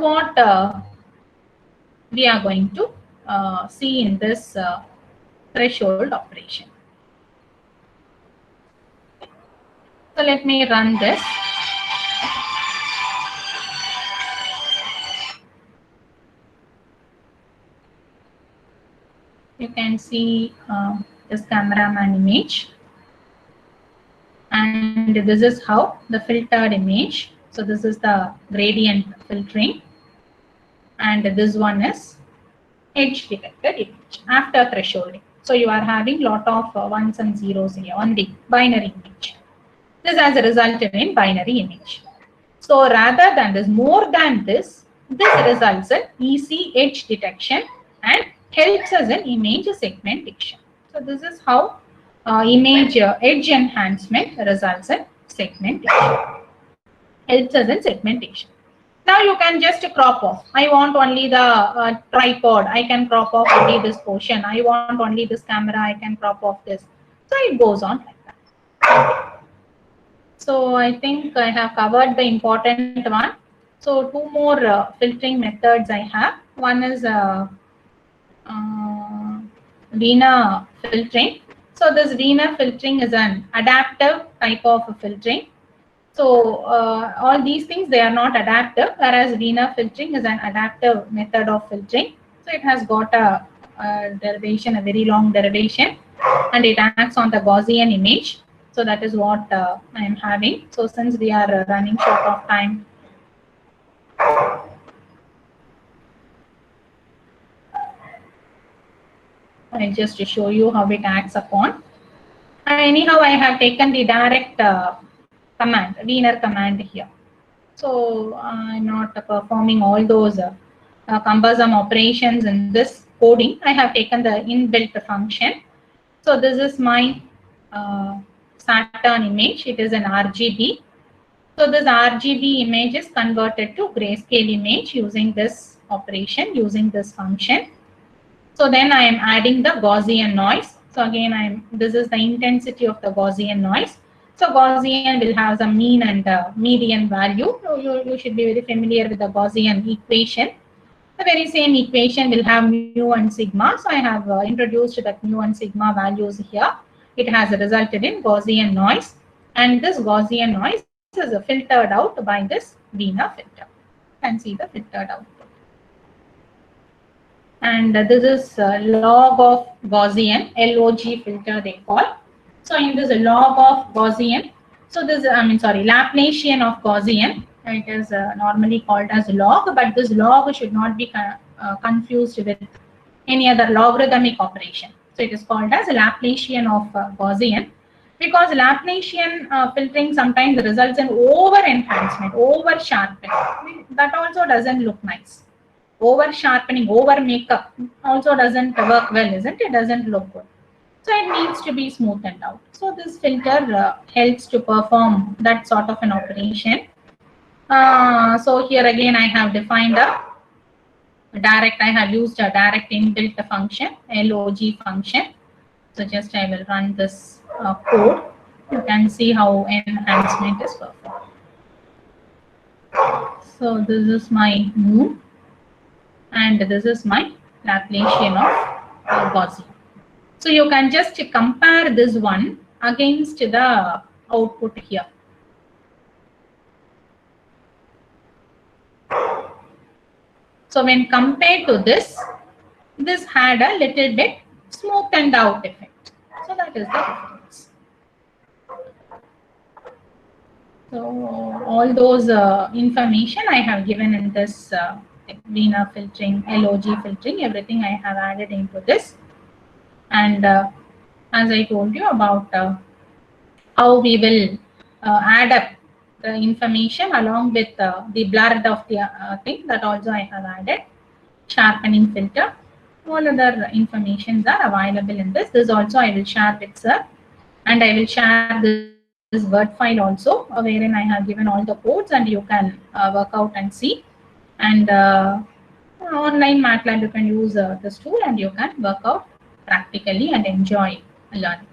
what we are going to see in this threshold operation. So let me run this. You can see this cameraman image, and this is how the filtered image. So this is the gradient filtering, and this one is edge detected image after thresholding. So you are having lot of ones and zeros here on the binary image. This has resulted in binary image. So rather than this, more than this results in easy edge detection and helps us in image segmentation. So this is how image edge enhancement results in segmentation. Helps us in segmentation. Now you can just crop off. I want only the tripod. I can crop off only this portion. I want only this camera. I can crop off this. So it goes on like that. So I think I have covered the important one. So two more filtering methods I have. One is Wiener filtering. So this Wiener filtering is an adaptive type of filtering. So all these things, they are not adaptive, whereas Wiener filtering is an adaptive method of filtering. So it has got a derivation, a very long derivation, and it acts on the Gaussian image. So that is what I am having. So since we are running short of time, I'll just show you how it acts upon. And anyhow, I have taken the direct command, Wiener command here. So I'm not performing all those cumbersome operations in this coding. I have taken the inbuilt function. So this is my Saturn image. It is an RGB. So this RGB image is converted to grayscale image using this operation, using this function. So then I am adding the Gaussian noise. So again, this is the intensity of the Gaussian noise. So Gaussian will have some mean and median value. So you should be very familiar with the Gaussian equation. The very same equation will have mu and sigma. So I have introduced that mu and sigma values here. It has resulted in Gaussian noise, and this Gaussian noise is filtered out by this Wiener filter. You can see the filtered output. And this is log of Gaussian, LOG filter they call. So in this log of Gaussian, so this Laplacian of Gaussian, it is normally called as log, but this log should not be confused with any other logarithmic operation. So it is called as Laplacian of Gaussian, because Laplacian filtering sometimes results in over enhancement, over sharpening. That also doesn't look nice. Over sharpening, over makeup also doesn't work well, isn't it? It doesn't look good. So it needs to be smoothened out. So this filter helps to perform that sort of an operation. So here again I have defined a direct, I have used a direct inbuilt function, LOG function. So just I will run this code. You can see how enhancement is performed. So this is my mu, and this is my Laplacian of Gaussian. So you can just compare this one against the output here. So when compared to this had a little bit smoothened out effect. So that is the difference. So all those information I have given in this Wiener filtering, LOG filtering, everything I have added into this. And as I told you about how we will add up the information along with the blurred of the thing, that also I have added. Sharpening filter. All other informations are available in this. This also I will share with sir. And I will share this Word file also, wherein I have given all the codes, and you can work out and see. And online MATLAB, you can use this tool and you can work out practically and enjoy learning.